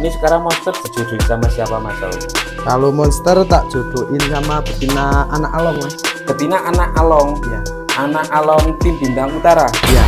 Ini sekarang Monster dijodohin sama siapa Mas Saul? Kalau Monster tak jodohin sama betina anak along Mas. Betina anak along. Iya. Anak along tim Bintang Utara. Iya.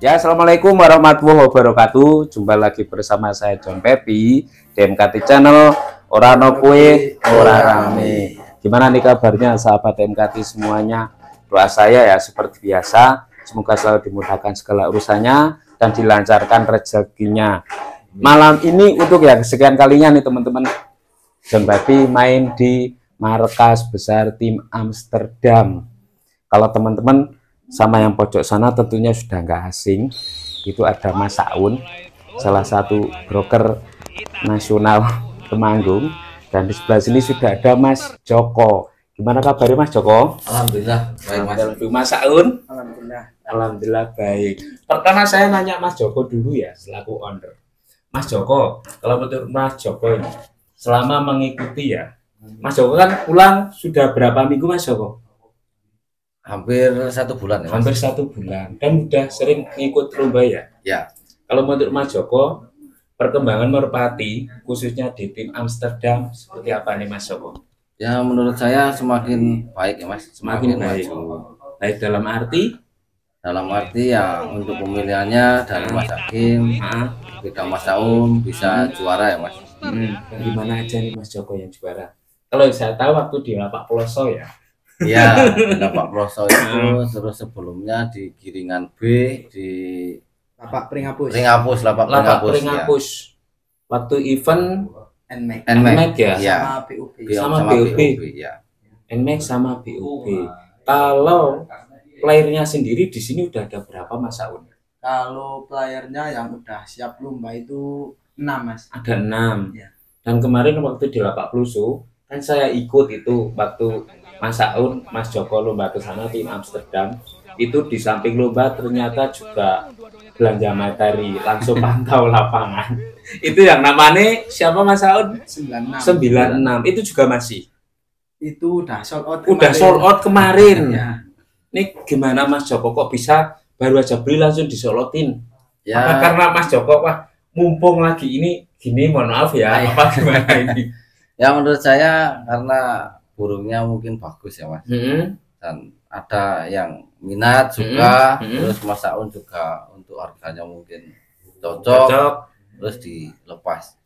Ya, assalamualaikum warahmatullahi wabarakatuh. Jumpa lagi bersama saya John Pepi DMKT Channel. Orano kue ora rame. Gimana nih kabarnya sahabat DMKT semuanya? Doa saya ya seperti biasa, semoga selalu dimudahkan segala urusannya dan dilancarkan rezekinya. Malam ini untuk ya kesekian kalinya nih teman-teman, John Pepi main di markas besar tim Amsterdam. Kalau teman-teman sama yang pojok sana tentunya sudah nggak asing, itu ada Mas Saun, salah satu broker nasional Temanggung, dan di sebelah sini sudah ada Mas Joko. Gimana kabarnya Mas Joko? Alhamdulillah baik Mas. Mas Saun? Alhamdulillah Baik. Pertama saya nanya Mas Joko dulu ya selaku owner. Mas Joko, kalau menurut Mas Joko ini selama mengikuti ya, Mas Joko kan pulang sudah berapa minggu Mas Joko? Hampir 1 bulan ya Mas. Hampir 1 bulan dan udah sering ngikut lomba ya. Ya. Kalau menurut Mas Joko, perkembangan merpati khususnya di tim Amsterdam seperti apa nih Mas Joko? Ya menurut saya semakin baik ya Mas. Semakin baik. maju. Baik dalam arti Ya untuk pemilihannya dari Mas Hakim, tidak Mas Saun bisa juara ya Mas. gimana aja nih Mas Joko yang juara? Kalau saya tahu waktu di Lapak Ploso ya. Iya, Lapak Ploso itu terus sebelumnya di Giringan B di Bapak Pringapus. Lapak Lapak Pringapus. Pringapus. Waktu event NMAX ya. Ya. sama PUB. Sama BUB. Ya. NMAX sama BUB. Kalau playernya sendiri di sini udah ada berapa Mas Saun? Kalau playernya yang udah siap lomba itu 6 Mas. Ada 6. Ya. Dan kemarin waktu di Lapak Ploso kan saya ikut itu waktu Mas Saun, Mas Joko lomba ke sana tim Amsterdam. Itu di samping lomba ternyata juga belanja materi, langsung pantau lapangan. Itu yang namanya siapa Mas Saun? 96. Itu juga masih. Itu udah sold out. Udah sold out kemarin. Ya. Ini gimana Mas Joko kok bisa baru aja beli langsung disolotin? Ya. Apa karena Mas Joko wah mumpung lagi ini gini mohon maaf ya, apa gimana ini? Ya menurut saya karena burungnya mungkin bagus ya Mas. Dan ada yang minat suka, terus Mas Saun juga untuk harganya mungkin cocok. Terus dilepas.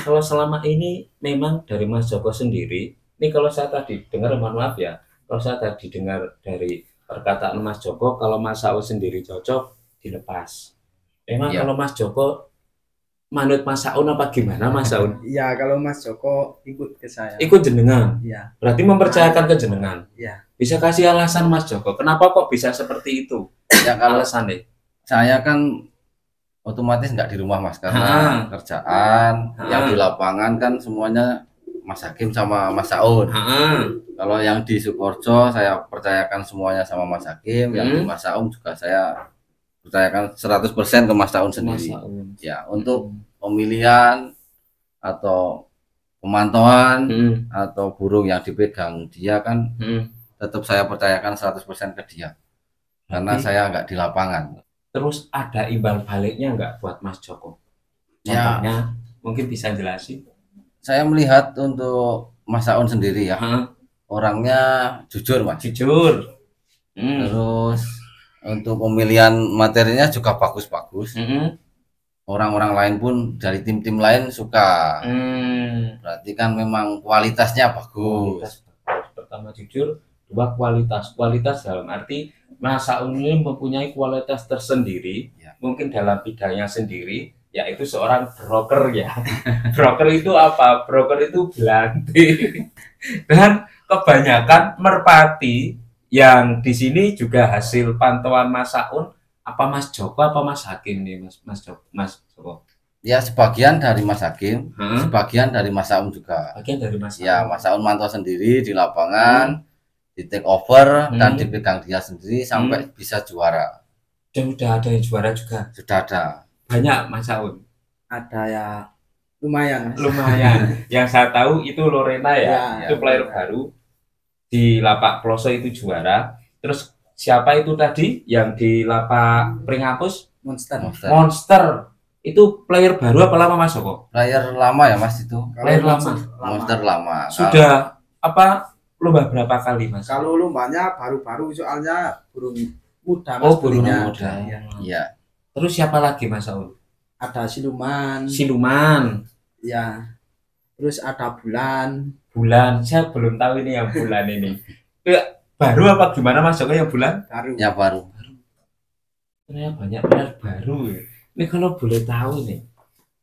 Kalau selama ini memang dari Mas Joko sendiri, ini kalau saya tadi dengar mohon maaf ya, kalau saya tadi dengar dari perkataan Mas Joko, kalau Mas Saun sendiri cocok dilepas. Emang Ya. kalau Mas Joko manut Mas Saun apa gimana Mas Saun? Iya, kalau Mas Joko ikut ke saya. Ikut jenengan, Iya. berarti mempercayakan ke jenengan. Iya. Bisa kasih alasan Mas Joko, kenapa kok bisa seperti itu? Ya kalau Alasannya? saya kan otomatis nggak di rumah Mas karena kerjaan yang di lapangan kan semuanya Mas Hakim sama Mas Saun. Kalau yang di Sukoharjo saya percayakan semuanya sama Mas Hakim, yang di Mas Saun juga saya percayakan 100% ke Mas Saun sendiri. Ya, untuk pemilihan atau pemantauan atau burung yang dipegang dia kan tetap saya percayakan 100% ke dia. Karena saya nggak di lapangan. Terus ada imbal baliknya nggak buat Mas Joko? Ya. Contohnya mungkin bisa jelasin. Saya melihat untuk Mas Saun sendiri ya, orangnya jujur Mas. Jujur. Terus untuk pemilihan materinya juga bagus-bagus. Orang-orang lain pun dari tim-tim lain suka. Berarti kan memang kualitasnya bagus. Pertama jujur, dua kualitas. Kualitas dalam arti Mas Saun ini mempunyai kualitas tersendiri, Ya. mungkin dalam bidangnya sendiri, yaitu seorang broker ya. Broker itu apa? Broker itu belanti. Dan kebanyakan merpati yang di sini juga hasil pantauan Mas Saun, apa Mas Joko apa Mas Hakim nih Mas Joko? Ya sebagian dari Mas Hakim, sebagian dari Mas Saun juga. Bagian dari Mas Saun. Ya Mas Saun mantau sendiri di lapangan, di take over dan dipegang dia sendiri sampai bisa juara. Dan udah ada yang juara juga. Sudah ada. Banyak Mas Saun. Ada ya lumayan. Lumayan. Yang saya tahu itu Lorena ya, itu player baru di lapak Ploso itu juara. Terus siapa itu tadi yang di lapak Pringapus? Monster. Itu player baru apa lama Mas Joko? Player lama ya Mas itu. Player lama. Monster lama. Sudah apa lomba berapa kali Mas? Kalau lombanya baru-baru soalnya burung muda Mas. Oh, burung muda. Iya. Terus siapa lagi Mas Saun? Ada siluman. Ya. Terus ada bulan. Saya belum tahu ini yang bulan ini. Baru apa gimana Mas Joko yang bulan? Baru. Ya baru. Ternyata banyak player baru ya. Ini kalau boleh tahu nih,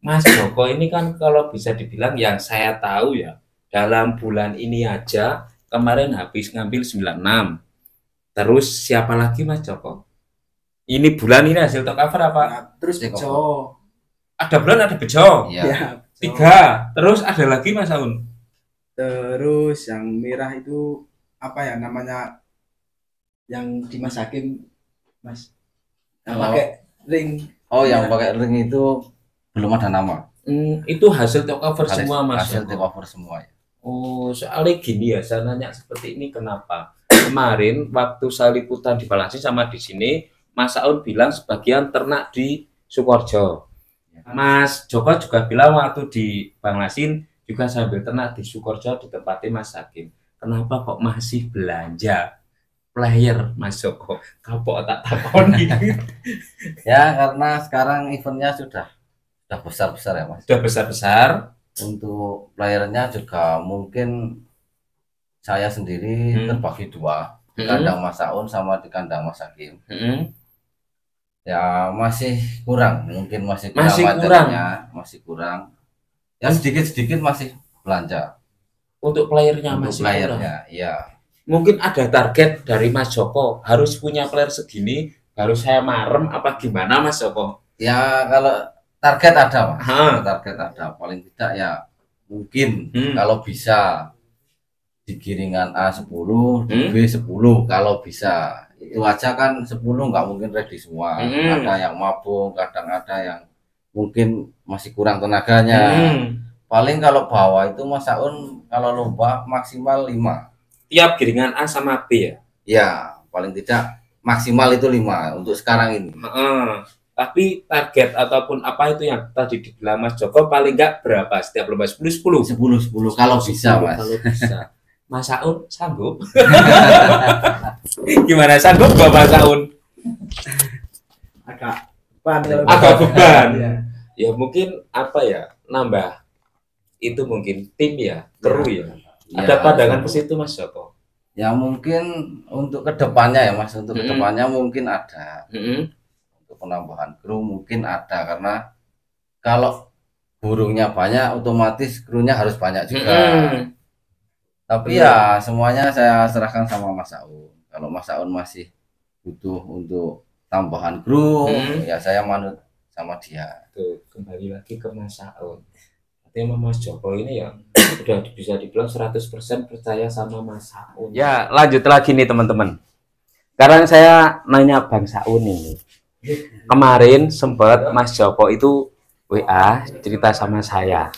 Mas Joko ini kan kalau bisa dibilang yang saya tahu ya, dalam bulan ini aja kemarin habis ngambil 96. Terus siapa lagi Mas Joko? Ini bulan ini hasil top cover apa? Ya, terus bejo. Ada bulan ada bejo. Ya. 3. Terus ada lagi Mas Saun. Terus yang merah itu apa ya namanya? Yang di Mas Hakim Mas. Yang pakai ring. Oh, yang pakai ring itu belum ada nama. Itu hasil top cover semua Mas. Hasil top cover semua ya. Oh, soalnya gini ya, saya nanya seperti ini kenapa? Kemarin waktu saya liputan di Balansi sama di sini, Mas Saun bilang sebagian ternak di Sukoharjo. Mas Joko juga bilang waktu di Banglasin juga sambil ternak di Sukoharjo di tempatnya Mas Hakim. Kenapa kok masih belanja player Mas Joko? Kapok tak takoni. Ya karena sekarang eventnya sudah besar-besar ya Mas. Sudah besar-besar. Untuk playernya juga mungkin saya sendiri terbagi 2, di kandang Mas Saun sama di kandang Mas Hakim. Ya masih kurang, mungkin masih materinya, masih kurang. Ya sedikit-sedikit masih belanja. Untuk playernya untuk masih playernya, kurang. ya. Mungkin ada target dari Mas Joko, harus punya player segini, baru saya marem apa gimana Mas Joko? Ya kalau target ada Mas, target ada. Paling tidak ya mungkin kalau bisa di giringan A10, di B10 kalau bisa. Itu aja kan 10 nggak mungkin ready semua. Ada yang mabung, kadang ada yang mungkin masih kurang tenaganya. Paling kalau bawah itu Mas Saun kalau lomba maksimal 5. Tiap giringan A sama B ya? Ya, paling tidak maksimal itu 5 untuk sekarang ini. Tapi target ataupun apa itu yang tadi dibilang Mas Joko paling nggak berapa setiap lomba? 10 kalau bisa Mas. Kalau bisa. Mas Saun sanggup? Gimana sanggup Bapak Saun? Agak beban. Ya mungkin apa ya, nambah itu mungkin tim ya, kru ya. Ada pandangan ke situ Mas Joko? Ya mungkin untuk kedepannya ya Mas, untuk kedepannya mungkin ada. Untuk penambahan kru mungkin ada, karena kalau burungnya banyak otomatis krunya harus banyak juga. Tapi ya semuanya saya serahkan sama Mas Saun. Kalau Mas Saun masih butuh untuk tambahan kru, ya saya manut sama dia. Tuh, kembali lagi ke Mas Saun. Artinya Mas Joko ini ya udah bisa dibilang 100% percaya sama Mas Saun. Ya, lanjut lagi nih teman-teman. Sekarang saya nanya Bang Saun ini. Kemarin sempat Mas Joko itu WA cerita sama saya.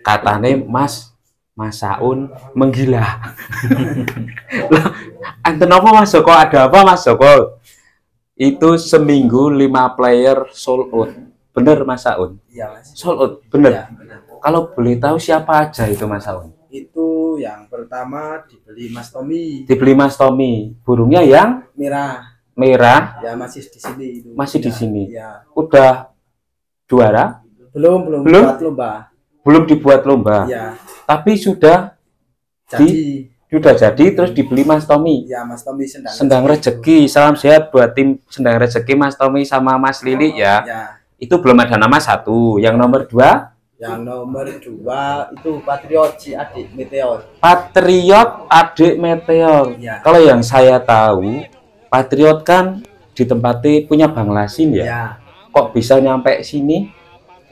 Katanya Mas Saun menggila. Enten apa Mas Joko? Ada apa Mas Joko? Itu seminggu 5 player sold out. Bener Mas Saun? Iya Mas. Sold out, bener. Ya, bener. Kalau boleh tahu siapa aja itu Mas Saun? Itu yang pertama dibeli Mas Tommy. Dibeli Mas Tommy. Burungnya yang merah. Ya masih di sini itu. Masih di sini. Ya. Udah juara? Belum buat lomba. Belum dibuat lomba. Ya. Tapi sudah jadi terus dibeli Mas Tommy. Ya, Mas Tommy Sendang Rezeki. Salam sehat buat tim Sendang Rezeki Mas Tommy sama Mas Lili ya. Ya. Itu belum ada nama 1. Yang nomor 2? Yang nomor 2 itu Patriot si adik Meteor. Patriot adik Meteor. Ya. Kalau yang saya tahu, Patriot kan ditempati punya Bang Lasin ya. Ya. Kok bisa nyampe sini?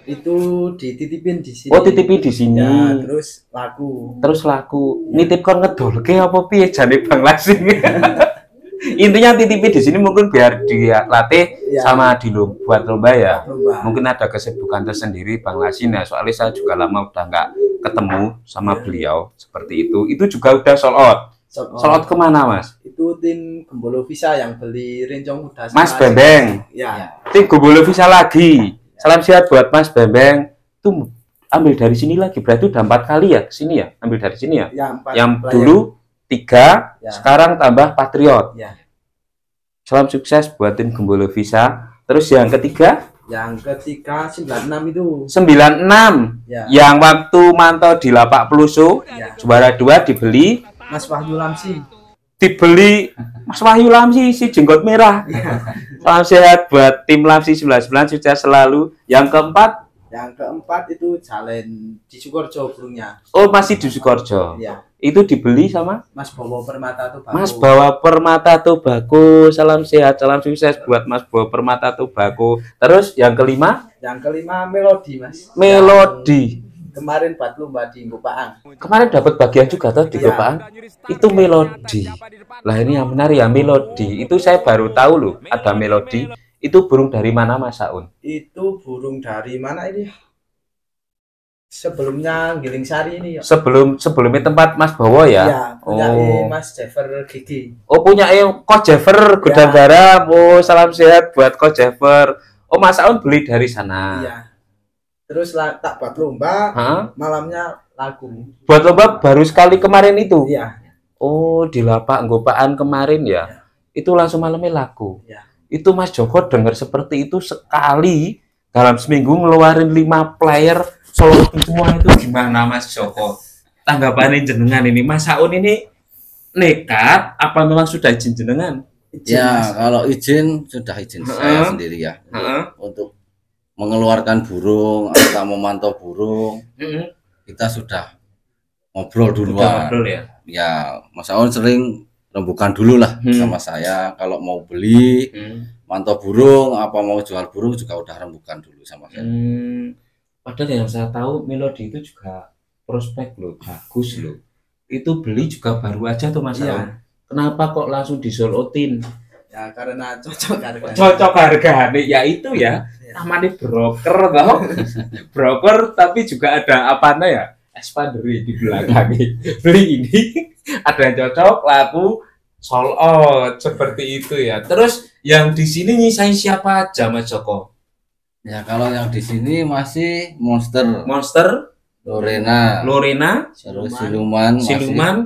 Itu dititipin di sini. Oh, titipi di sini. Ya, terus laku. Terus laku. Nitip kon ngedolke apa piye jane Bang Lasin? Intinya titipi di sini mungkin biar dia latih Ya. sama buat lomba ya. Lomba. Mungkin ada kesibukan tersendiri Bang Lasin ya. Soalnya saya juga lama udah nggak ketemu sama beliau seperti itu. Itu juga udah sold out. Sold out kemana Mas? Itu tim Gembolo Visa yang beli rencong udah Mas sama- Bembeng. Ya. Tim Gembolo Visa lagi. Salam sehat buat Mas Bembeng. Tuh ambil dari sini lagi. Berarti udah 4 kali ya kesini ya. Ambil dari sini ya. Yang player. dulu 3, Ya. sekarang tambah Patriot. Ya. Salam sukses buat tim Gembolo Visa. Terus yang ketiga Yang ketiga 96 itu. 96 Ya. yang waktu mantau di Lapak Peluso Ya. juara 2 dibeli Mas Wahyu Lamsi. Mas Wahyu Lamsi si jenggot merah. Salam sehat buat tim Lamsi 99 sukses selalu. Yang keempat Itu Jalen di Sukorejo burungnya. oh masih di Sukorejo. Ya. Itu dibeli sama Mas Bowo Permata tuh Mas Bawa Permata Tobacco. Salam sehat, salam sukses buat Mas Bawa Permata Tobacco. Terus yang kelima Yang kelima Melodi Mas. Melodi. Kemarin buat lomba di Gopaan. Kemarin dapat bagian juga tuh di Iya. Gopaan. Itu Melodi. Lah ini yang menarik ya Melodi. Itu saya baru tahu loh ada Melodi. Itu burung dari mana Mas Saun? Itu burung dari mana ini? Sebelumnya Giling Sari ini ya. Sebelumnya tempat Mas Bowo ya? Ya, punya Oh. Mas Jeffer Gigi. Oh punya Coach Jeffer Gudang Ya. Garam. Oh salam sehat buat Coach Jeffer. Oh Mas Saun beli dari sana. Iya. Terus tak buat lomba, Hah? malamnya laku. Buat lomba baru sekali kemarin itu. Iya. Oh di Lapak Gopaan kemarin ya. Itu langsung malamnya laku. Ya. Itu Mas Joko dengar seperti itu sekali dalam seminggu ngeluarin 5 player solo semua itu gimana Mas Joko? Tanggapannya jenengan ini Mas Saun ini nekat apa memang sudah izin jenengan? Ya, kalau izin sudah izin saya sendiri ya. Untuk mengeluarkan burung atau memantau burung, kita sudah ngobrol duluan. Ngobrol ya. Ya, Mas Aun sering rembukan dulu lah sama saya. Kalau mau beli, mantau burung, apa mau jual burung juga udah rembukan dulu sama saya. Padahal yang saya tahu Melodi itu juga prospek loh, bagus loh. Itu beli juga baru aja tuh Mas Saun. Kenapa kok langsung disolotin? Ya karena cocok harga. Cocok harga ya itu ya. Namanya broker toh. Broker tapi juga ada apanya ya? Expandery di belakang. Beli ini ada yang cocok, laku, sold out seperti itu ya. Terus yang di sini nyisain siapa aja Mas Joko? Ya, kalau yang di sini masih Monster, Lorena, Siluman. terus Siluman,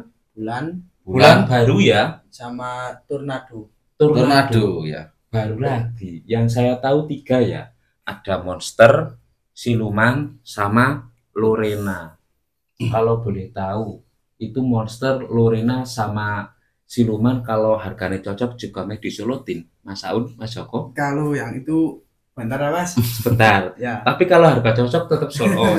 bulan baru ya, sama Tornado. Tornado ya. Baru lagi. Yang saya tahu 3 ya. Ada Monster, Siluman, sama Lorena. Kalau boleh tahu, itu Monster, Lorena, sama Siluman kalau harganya cocok juga mau disolotin, Mas Saun, Mas Joko. Kalau yang itu bentar ya Mas. Sebentar. Ya. Tapi kalau harga cocok tetap sold out.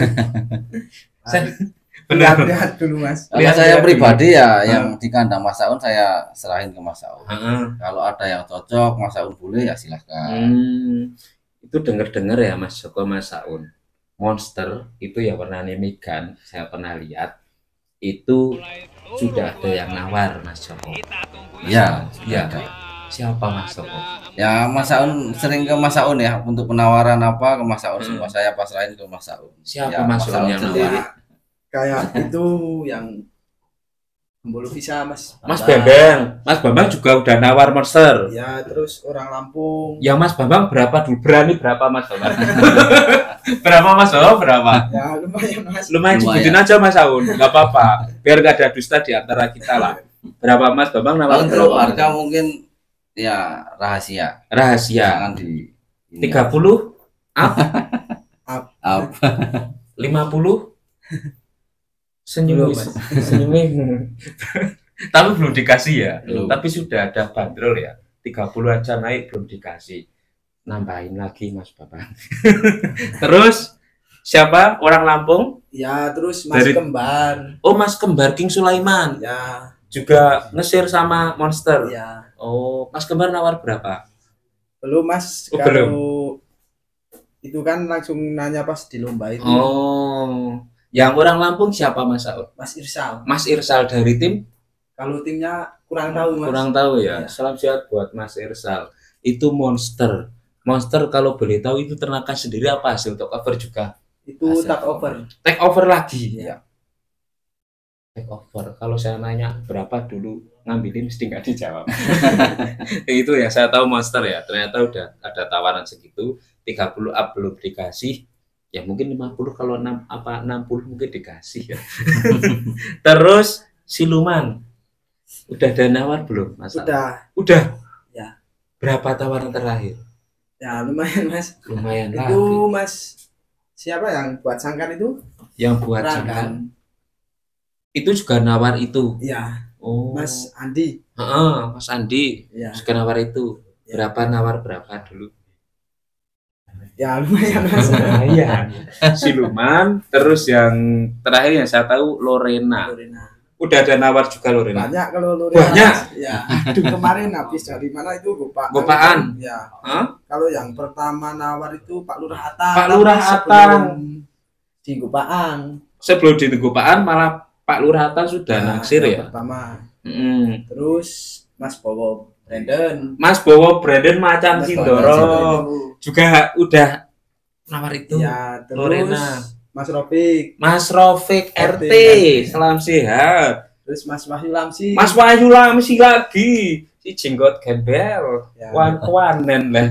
Lihat dulu Mas. Kalau Lihat saya dulu. pribadi ya, yang di kandang Mas Aun saya serahin ke Mas Aun. Heeh. Kalau ada yang cocok, Mas Aun boleh ya silahkan. Itu denger-denger ya Mas Joko, Mas Saun. Monster itu ya warna Megan, saya pernah lihat. Itu sudah ada yang nawar Mas Joko. Ya, Ya. ada. Siapa Mas Joko? Ya, Mas Aun sering ke Mas Aun ya untuk penawaran apa ke Mas Aun semua saya pasrahin ke Mas Aun. Siapa Ya, Mas Aun Aun yang sendiri. nawar? Kayak itu yang Gembolo Visa Mas. Mas Bambang. Mas Bambang juga udah nawar Monster. Ya, terus orang Lampung. Yang Mas Bambang berapa dulu? Berani berapa Mas Bambang? Berapa Mas Bambang? Berapa? Ya lumayan Mas. Lumayan sebutin aja Mas Aun, nggak apa-apa. Biar nggak ada dusta di antara kita lah. Berapa Mas Bambang nawarin Kalau berapa? harga mungkin ya rahasia. Rahasia. Jangan di ini. 30 up, Up. 50 senyum Belum, Mas. senyumin. Tapi belum dikasih ya. Belum. Tapi sudah ada bandrol ya. 30 aja naik belum dikasih. Nambahin lagi Mas Bambang. Terus Siapa? Orang Lampung? Ya, terus Mas Dari- Kembar. Oh, Mas Kembar King Sulaiman. Ya, Juga nge-share sama Monster. ya. Oh, Mas Kembar nawar berapa? Belum Mas, Oh, kalau itu kan langsung nanya pas di lomba itu. Oh, yang orang Lampung siapa Mas Saud? Mas Irsal. Mas Irsal dari tim? Kalau timnya kurang tahu Mas. Kurang tahu ya. Iya. Salam sehat buat Mas Irsal. Itu Monster. Monster kalau boleh tahu itu ternakan sendiri apa hasil untuk cover juga? Itu Hasil take over. Take over lagi. Iya. Take over. Kalau saya nanya berapa dulu ngambilin mesti nggak dijawab. Itu ya saya tahu Monster ya. Ternyata udah ada tawaran segitu. 30 up belum dikasih. Ya mungkin 50 kalau 60 mungkin dikasih ya. Terus Siluman. Udah ada nawar belum Mas? Udah. Ya. Berapa tawaran terakhir? Ya lumayan Mas. Lumayan Itu lagi. Mas siapa yang buat sangkan itu? Yang buat Rangkan. sangkan itu juga nawar itu. Iya, Oh. Mas Andi. Heeh, Mas Andi. Iya. Juga nawar itu. Berapa nawar berapa dulu? Ya lumayan Mas. Lumayan. Siluman, terus yang terakhir yang saya tahu Lorena. Lorena. Udah ada nawar juga Lorena. Banyak kalau Lorena. Banyak? Ya. Kemarin habis dari mana itu Gopaan. Gopaan? Ya. Hah? Kalau yang pertama nawar itu Pak Lurah Atang. Pak Lurah Atang. Di Gopaan. Sebelum di Gopaan malah Pak Lurah Atang sudah Ya, naksir yang ya. pertama. Mm. Terus Mas Bowo Brandon. Mas Bowo Brandon Macan Mas Sindoro Bowo. juga udah nawar itu. Ya, terus Lorena. Mas Rofik. Mas Rofik RT, salam sehat. Terus Mas Wahyu Lamsi. Mas Wahyu Lamsi lagi, si jenggot gembel, Ya. wan-wanen lah.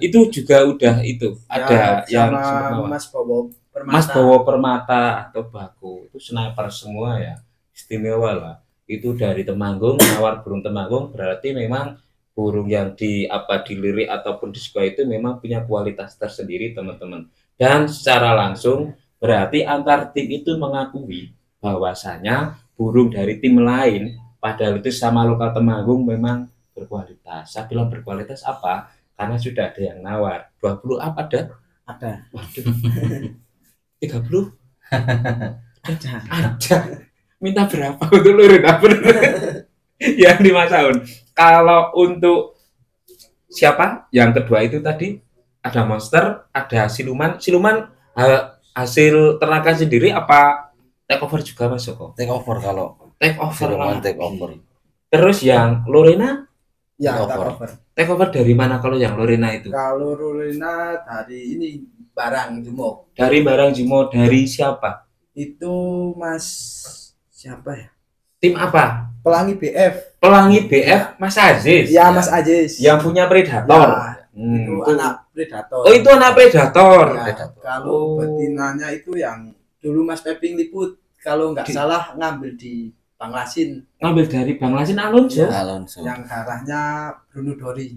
Itu juga udah itu. Ada Ya, yang sama sempat nawar. Mas Bowo Permata. Mas Bowo Permata atau Baku, itu sniper semua ya, istimewa lah. Itu dari Temanggung, nawar burung Temanggung berarti memang burung yang dilirik ataupun disukai itu memang punya kualitas tersendiri teman-teman. Dan secara langsung berarti antar tim itu mengakui bahwasanya burung dari tim lain padahal itu sama lokal Temanggung memang berkualitas. Saya bilang berkualitas apa? Karena sudah ada yang nawar. 20 apa ada? Ada. Waduh. 30? Ada. Ada. Minta berapa untuk Lorena? Yang di Mas Aun. Kalau untuk siapa? Yang kedua itu tadi ada Monster, ada Siluman. Siluman hasil ternakan sendiri apa take over juga Mas Joko? Take over kalau Take over Siluman lah. take over. Terus yang Lorena Ya, Take take over. over. take over dari mana kalau yang Lorena itu? Kalau Lorena dari ini Barang Jumok. Dari Barang Jimo, dari siapa? Itu Mas siapa ya? Tim apa? Pelangi BF. Pelangi BF Mas Aziz. Ya, Mas Ajis. Yang punya Predator. Ya, itu itu. anak Predator. Oh, itu anak Predator. Ya, Predator. kalau Oh. betinanya itu yang dulu Mas Peping liput kalau nggak salah ngambil di Banglasin Ngambil dari Bang Lasin Alonso. Ya. Alonso. yang darahnya Bruno Dori.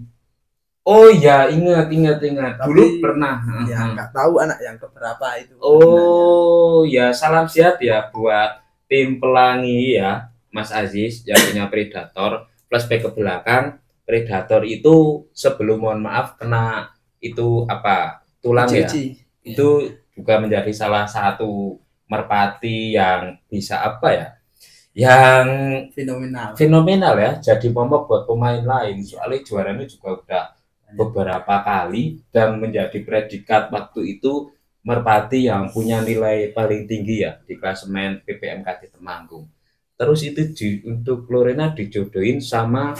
Oh iya, ingat. Tapi- Dulu pernah. Ya nggak tahu anak yang keberapa itu. Oh ya, salam sehat ya buat tim Pelangi ya, Mas Aziz yang punya Predator. Flashback ke belakang, Predator itu sebelum mohon maaf kena itu apa tulang ya, Cici. itu juga menjadi salah satu merpati yang bisa apa ya, yang Fenomenal. fenomenal ya, jadi momok buat pemain lain. Soalnya juaranya juga udah beberapa kali dan menjadi predikat waktu itu merpati yang punya nilai paling tinggi ya di klasemen PPMKT Temanggung. Terus itu untuk Lorena dijodohin sama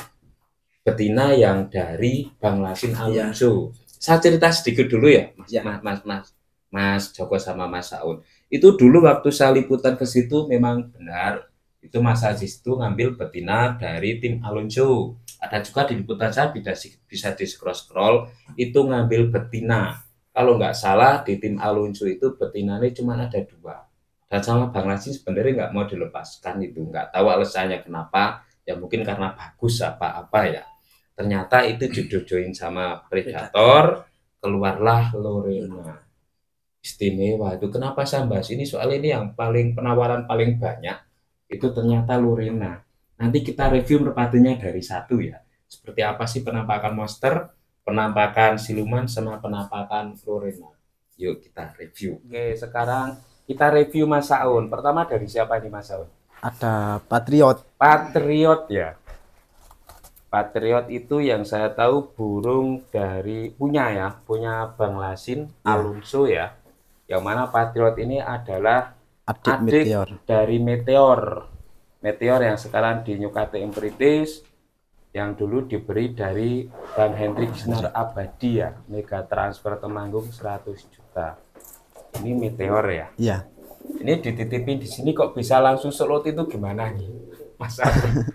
betina yang dari Bang Lasin Alonso. Saya cerita sedikit dulu ya, Ya. Mas Joko sama Mas Saun. Itu dulu waktu saya liputan ke situ memang benar itu Mas Aziz itu ngambil betina dari tim Alonso. Ada juga di liputan saya bisa di scroll itu ngambil betina. Kalau nggak salah di tim Alonso itu betinanya cuma ada 2. Dan sama Bang Lasin sebenarnya nggak mau dilepaskan itu, nggak tahu alasannya kenapa. Ya mungkin karena bagus apa-apa ya. Ternyata itu dijodohin sama Predator, keluarlah Lorena. Istimewa itu. Kenapa saya bahas ini? Soal ini yang paling penawaran paling banyak itu ternyata Lorena. Nanti kita review merpatinya dari 1 ya. Seperti apa sih penampakan Monster, penampakan Siluman, sama penampakan Lorena. Yuk kita review. Oke, sekarang kita review Mas Saun. Pertama dari siapa nih Mas Saun? Ada Patriot. Patriot ya. Patriot itu yang saya tahu burung dari punya Bang Lasin Alonso ya. Yang mana Patriot ini adalah adik Meteor. dari Meteor. Meteor yang sekarang di New KTM British, yang dulu diberi dari Bang Hendrik Sinar Abadi ya. Mega transfer Temanggung 100 juta. Ini Meteor ya. Iya. Ini dititipin di sini kok bisa langsung slot itu gimana nih Mas Aun?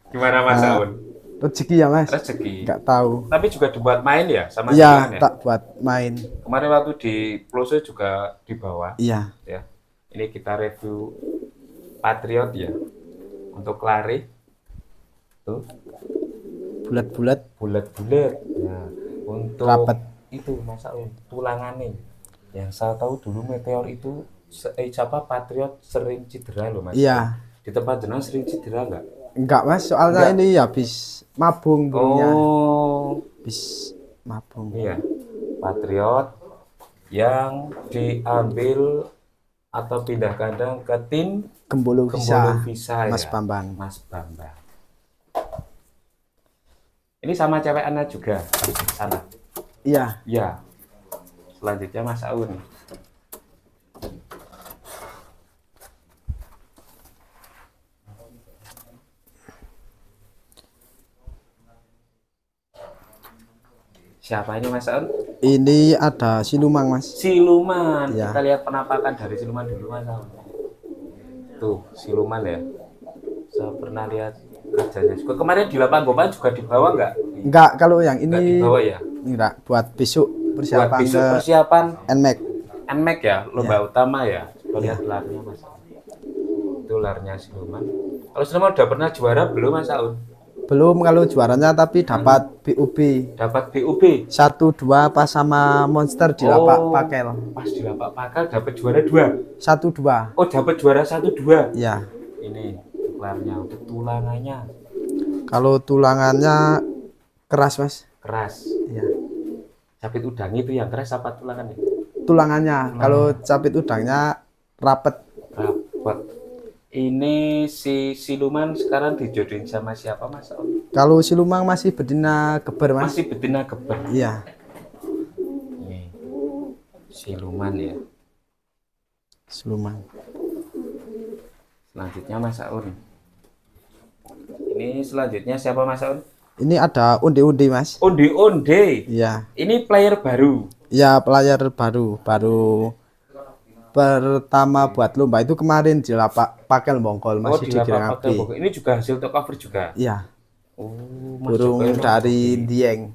Gimana Mas Aun? Rezeki ya Mas. Rezeki. Nggak tahu. Tapi juga dibuat main ya sama Iya, ya? tak buat main. Kemarin waktu di Plose juga dibawa. Iya. Ya. Ini kita review Patriot ya. Untuk lari. Tuh. Bulat-bulat. Bulat-bulat. Nah, untuk Rapat. itu Mas Aun, tulangannya. Yang saya tahu dulu Meteor itu siapa Patriot sering cedera loh Mas. Iya. Di tempat jenang sering cedera nggak? Enggak Mas, soalnya ini habis mabung burungnya. Oh, Habis mabung. iya. Patriot yang diambil atau pindah kandang ke tim Gembolo Visa Mas ya? Bambang. Mas Bambang. Ini sama cewek anak juga sana. Iya. Ya. Selanjutnya Mas Aun. Siapa ini Mas Aun? Ini ada siluman Mas. Siluman. Ya. Kita lihat penampakan dari siluman dulu Mas Aun. Tuh, siluman ya. Saya pernah lihat kerjanya juga. Kemarin di lapangan Gopan juga dibawa nggak? Enggak, kalau yang Nggak ini dibawa ya? enggak buat besok persiapan Buat besok ke persiapan NMAX. NMAX ya, lomba utama ya. Coba lihat larnya Mas. Itu larnya siluman. Kalau siluman udah pernah juara belum Mas Aun? Belum kalau juaranya tapi dapat BUB. Dapat BUB. 1-2 pas sama Monster di lapak Pakel. Pas di lapak Pakel dapat juara 2. 1-2. Oh, dapat juara 1-2. Ya. Ini larnya, untuk tulangannya Kalau tulangannya keras Mas. keras. Ya. Capit udang itu yang keras apa tulangannya? Tulangannya. Kalau capit udangnya rapet. Rapat. Ini si siluman sekarang dijodohin sama siapa Mas Aun? Kalau siluman masih betina geber Mas. Masih betina geber. Iya. Ini siluman ya. Siluman. Selanjutnya Mas Aun. Ini selanjutnya siapa Mas Aun? Ini ada onde-onde Mas. Onde-onde. Iya. Ini player baru. Ya player baru. Baru pertama buat lomba itu kemarin di lapak Pakel Bongkol masih di Girang Api. Ini juga hasil top cover juga. Iya. Oh, Burung dari Dieng.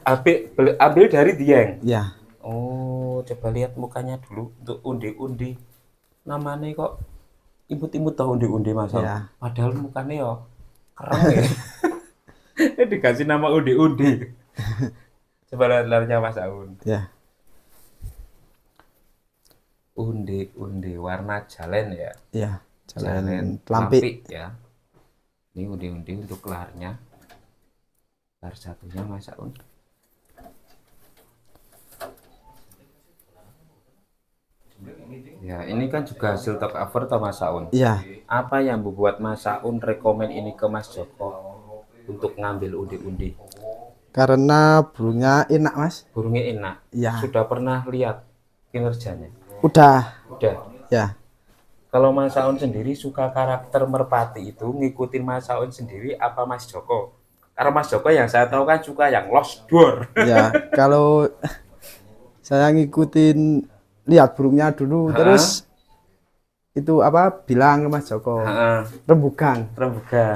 Ambil dari Dieng. Iya. Oh, coba lihat mukanya dulu untuk undi-undi. Namanya kok imut-imut tahu undi-undi Mas. Iya. Padahal mukanya ya keren ya. Ini dikasih nama undi-undi. Coba lihat larnya Mas Aun. Iya. Undi-undi warna jalen ya. Iya. Jalan Jalen Lampik. ya. Ini undi-undi untuk larnya. Lar satunya Mas Aun. Ya, ini kan juga hasil top cover atau Mas Aun. Iya. Apa yang membuat Mas Aun rekomen ini ke Mas Joko untuk ngambil undi-undi? Karena burungnya enak Mas. Burungnya enak. Iya. Sudah pernah lihat kinerjanya? Udah. Udah. Ya. Kalau Mas Aun sendiri suka karakter merpati itu ngikutin Mas Aun sendiri apa Mas Joko? Karena Mas Joko yang saya tahu kan suka yang lost door. Ya. Kalau saya ngikutin lihat burungnya dulu terus itu apa bilang ke Mas Joko rembugan.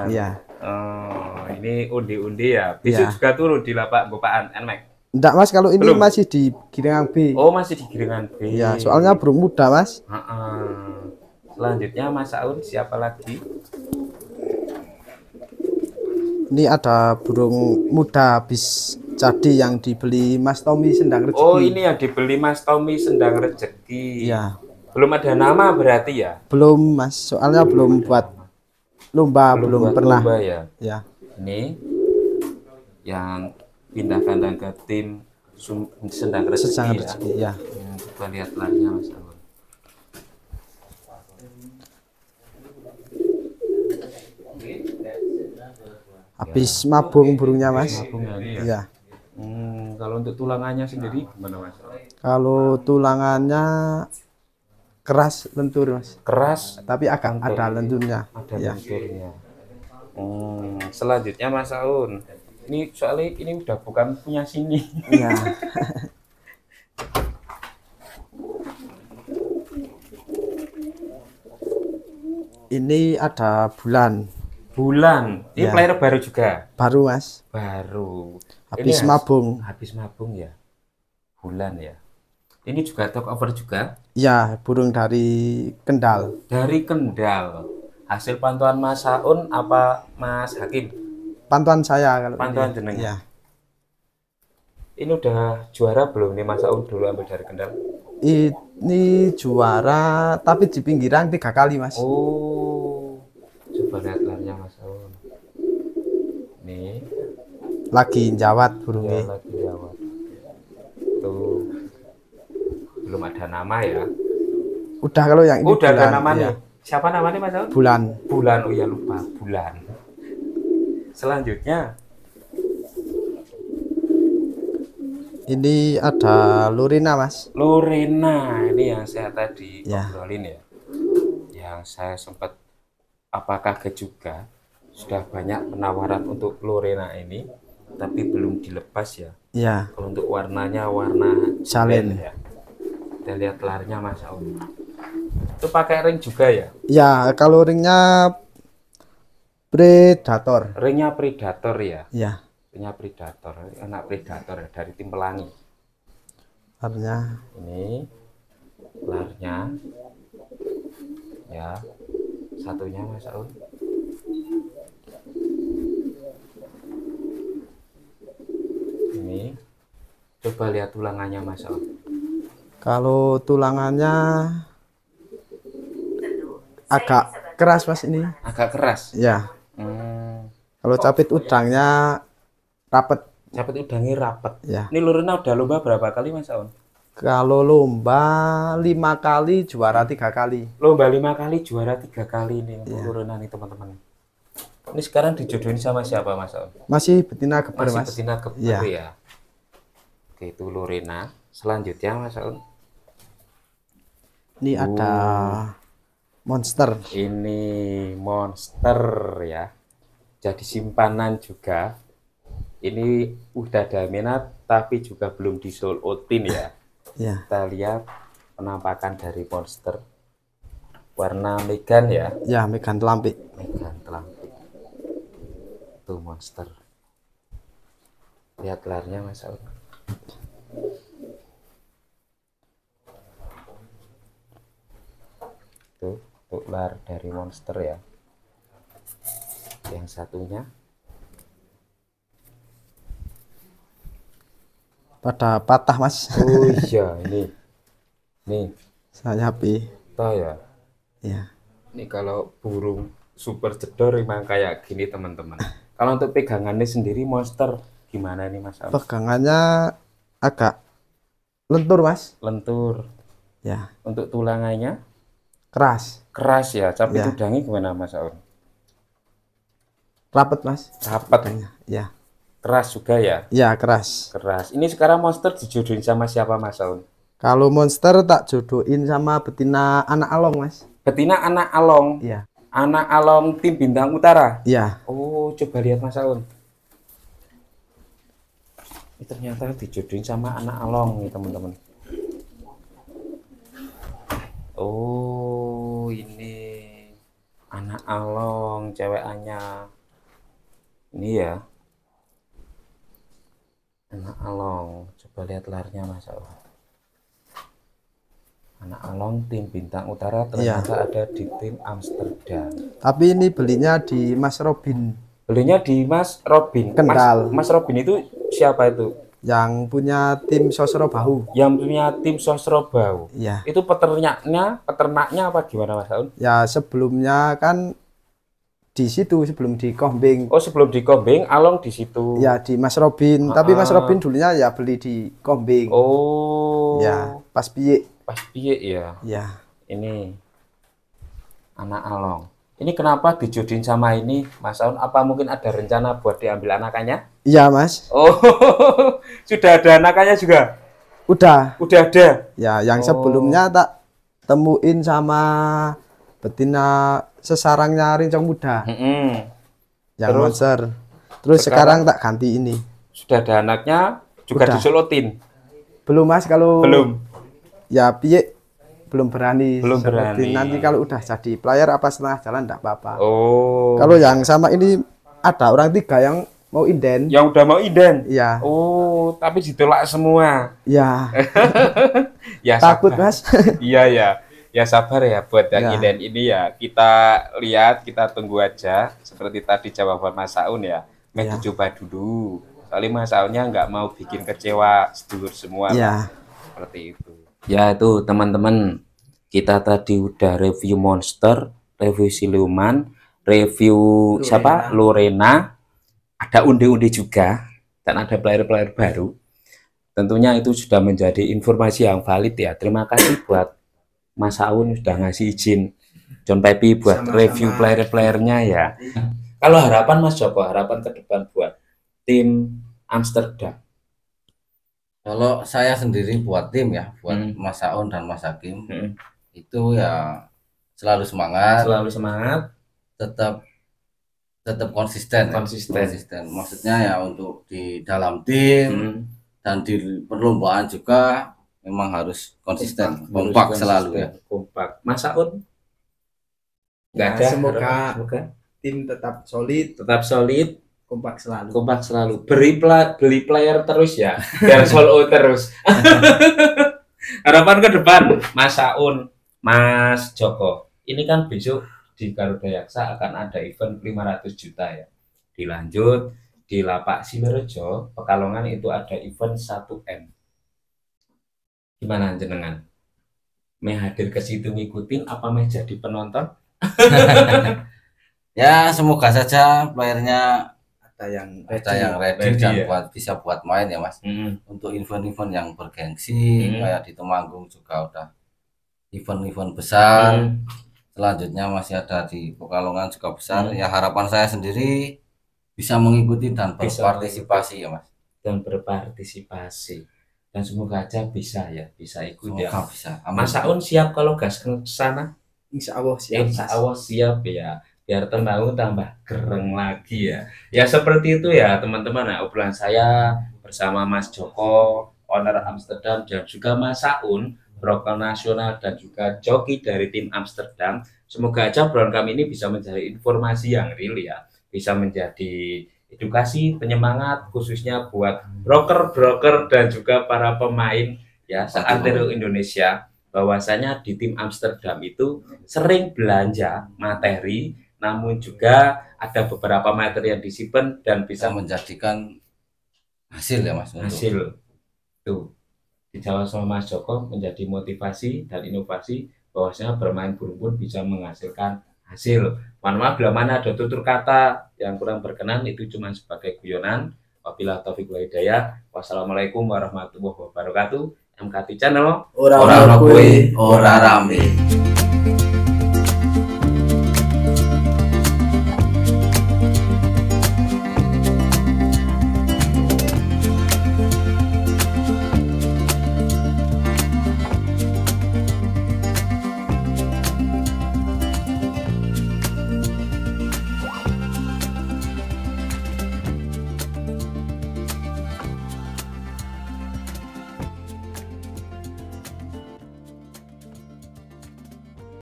Iya. Oh, ini undi-undi ya. Besok juga turun di lapak Gopaan NMAX. Enggak Mas, kalau ini Belum. masih di Giringan B. Oh, masih di Giringan B. Ya, soalnya burung muda Mas. Selanjutnya Mas Aun siapa lagi? Ini ada burung muda habis jadi yang dibeli Mas Tommy Sendang Rezeki. Oh, ini yang dibeli Mas Tommy Sendang Rezeki. Iya. Belum ada nama berarti ya? Belum Mas, soalnya belum buat lomba, belum buat pernah. lomba ya. Ya. Ini yang pindah kandang ke tim Sendang Rezeki Sendang ya. Rezeki ya. Coba lihat larnya Mas Aun. Habis mabung burungnya Mas. Mabung ya, ini ya. Iya. Kalau untuk tulangannya sendiri gimana Mas? Kalau tulangannya keras lentur Mas. Keras Tapi agak lentur. ada lenturnya. Ada Iya. lenturnya. Selanjutnya Mas Aun. Ini soalnya ini udah bukan punya sini. Iya. Ini ada bulan. Bulan. Ini Ya. player baru juga. Baru Mas. Baru. Habis Ini mabung. Habis mabung ya. Bulan ya. Ini juga talk over juga. Ya, burung dari Kendal. Dari Kendal. Hasil pantauan Mas Aun apa Mas Hakim? Pantauan saya kalau Pantauan ini. jenengan. Iya. Ini udah juara belum nih Mas Aun dulu ambil dari Kendal? Ini juara tapi di pinggiran 3 kali Mas. Oh. Coba lihat larnya Mas Aun. Nih, Lagi jawat ya burungnya. lagi jawab. Tuh. Belum ada nama ya. Udah kalau yang ini Udah ada bulan. nama Iya. nih. Siapa namanya Mas Aun? Bulan. Bulan. Oh ya lupa, Bulan. Selanjutnya Ini ada Lorena Mas. Lorena, ini yang saya tadi Ya. ngobrolin ya. Yang saya sempat kaget juga sudah banyak penawaran untuk Lorena ini, tapi belum dilepas ya. Iya. Kalau untuk warnanya warna Salin. ya. Kita lihat larnya Mas Aun. Itu pakai ring juga ya? Ya, kalau ringnya Predator. Ringnya Predator ya. Ya, Ringnya Predator, anak Predator ya, dari tim Pelangi. warnanya. Ini larnya ya, satunya Mas Aun. Ini coba lihat tulangannya Mas Aun. Kalau tulangannya agak keras Mas ini. Agak keras. Ya. Hmm, Kalau capit udangnya rapet. Capit udangnya rapet. Ya. Ini Lorena udah lomba berapa kali Mas Aun? Kalau lomba 5 kali, juara 3 kali. Lomba 5 kali, juara 3 kali ini untuk Iya. Lorena nih teman-teman. Ini sekarang dijodohin sama siapa Mas Aun? Masih betina geber Masih Mas. betina geber Iya. ya. Oke, itu Lorena. Selanjutnya Mas Aun. Ini ada monster. Ini monster ya. Jadi simpanan juga. Ini udah ada minat tapi juga belum di sold outin ya. Ya. Kita lihat penampakan dari monster. Warna megan ya. Ya, megan telampik. Megan telampik. Itu monster. Lihat larnya Mas Aun. Tuh lar dari monster ya. Yang satunya Pada patah Mas. oh iya ini nih Sayapi. toh ya. Ya. Ini kalau burung super jedor memang kayak gini teman-teman. Kalau untuk pegangannya sendiri monster gimana nih Mas Aun? Pegangannya agak lentur Mas. Lentur. Ya, Untuk tulangannya keras. keras ya. Capit Ya. udangnya gimana Mas Aun? Rapet Mas. Rapat. Ya. Keras juga ya. Ya, keras. Keras. Ini sekarang monster dijodohin sama siapa Mas Aun? Kalau monster tak jodohin sama betina anak along Mas. Betina anak along. Iya. Anak along tim Bintang Utara. Iya. Oh, coba lihat Mas Aun. Ini ternyata dijodohin sama anak along nih teman-teman. Oh, ini anak along cewekannya. Ini ya. Anak along. Coba lihat larnya Mas Aun. Anak along tim Bintang Utara ternyata ada di tim Amsterdam. Tapi ini belinya di Mas Robin Belinya di Mas Robin. Kendal. Mas Robin itu siapa itu? yang punya tim Sosro Bahu. Yang punya tim Sosro Bau. Iya. Itu peternaknya apa gimana Mas Aun? Ya, sebelumnya kan di situ sebelum di Kombing. Oh, sebelum di Kombing, along di situ. Ya, di Mas Robin. Tapi Mas Robin dulunya ya beli di Kombing. Oh. Ya, pas piye. Pas piye ya. Ya. Ini anak Along. Ini kenapa dijodohin sama ini, Mas Aun? Apa mungkin ada rencana buat diambil anakannya? Iya, Mas. Oh, sudah ada anakannya juga? Udah. Udah ada? Ya, yang sebelumnya tak temuin sama betina sesarangnya rincong muda. Yang Terus? monster. Terus sekarang tak ganti ini. Sudah ada anaknya, juga Udah. disolotin? Belum, Mas, kalau Belum? ya piye belum berani. Belum Seperti berani. nanti kalau udah jadi player apa setengah jalan enggak apa-apa. Oh. Kalau yang sama ini ada orang 3 yang mau inden. Yang udah mau inden? Iya. Oh, tapi ditolak semua. Ya. Ya Takut, sabar. Mas. Iya ya. Ya sabar ya buat yang Ya. inden ini ya. Kita lihat, kita tunggu aja. Seperti tadi jawaban Mas Aun ya. Ya. Coba dulu. Soalnya Mas Aunnya nggak mau bikin kecewa sedulur semua. Ya. Seperti itu. Ya itu teman-teman, kita tadi udah review monster, review siluman, review siapa? Lorena, ada unde-unde juga, dan ada player-player baru. Tentunya itu sudah menjadi informasi yang valid ya. Terima kasih buat Mas Aun sudah ngasih izin John Pepi buat Sama-sama. review player-playernya ya. Kalau harapan Mas Joko, harapan ke depan buat tim Amsterdam. Kalau saya sendiri buat tim ya, buat Mas Aun dan Mas Hakim, itu ya selalu semangat, tetap konsisten. Maksudnya ya untuk di dalam tim dan di perlombaan juga memang harus konsisten, kompak selalu ya. Kompak. Mas Aun? Nggak Ya, ada. semoga Semoga tim tetap solid, kompak selalu. kompak selalu. Beli player terus ya, biar solo terus. Harapan ke depan, Mas Aun, Mas Joko. Ini kan besok di Garuda Yaksa akan ada event 500 juta ya. Dilanjut di Lapak Sidorejo, Pekalongan itu ada event 1M. Gimana jenengan? Meh hadir ke situ ngikutin apa meh jadi penonton? Ya semoga saja playernya Ada yang ready dan ya. bisa buat main ya Mas. Untuk event-event yang bergengsi kayak di Temanggung juga udah event-event besar. Selanjutnya masih ada di Pekalongan juga besar. Ya harapan saya sendiri bisa mengikuti dan berpartisipasi ya Mas. Dan berpartisipasi. Dan semoga aja bisa ya, bisa ikut ya. Semoga bisa. Mas Aun siap kalau gas ke sana? Insya Allah siap. Insya Allah siap ya. Biar Temanggung tambah gereng lagi ya. Ya seperti itu ya teman-teman. Nah, obrolan saya bersama Mas Joko, owner Amsterdam, dan juga Mas Aun, broker nasional dan juga joki dari tim Amsterdam. Semoga aja obrolan kami ini bisa menjadi informasi yang real ya. Bisa menjadi edukasi, penyemangat khususnya buat broker-broker dan juga para pemain ya seantero Indonesia, bahwasanya di tim Amsterdam itu sering belanja materi, namun juga ada beberapa materi yang disimpan dan bisa menjadikan hasil ya Mas. Hasil tuh dijawab sama Mas Joko menjadi motivasi dan inovasi, bahwasanya bermain burung pun bisa menghasilkan hasil. Mohon maaf bila mana ada tutur kata yang kurang berkenan, itu cuma sebagai guyonan. Wabillahi taufiq wal hidayah. Wassalamualaikum warahmatullahi wabarakatuh. MKT Channel, Ora Ora rame.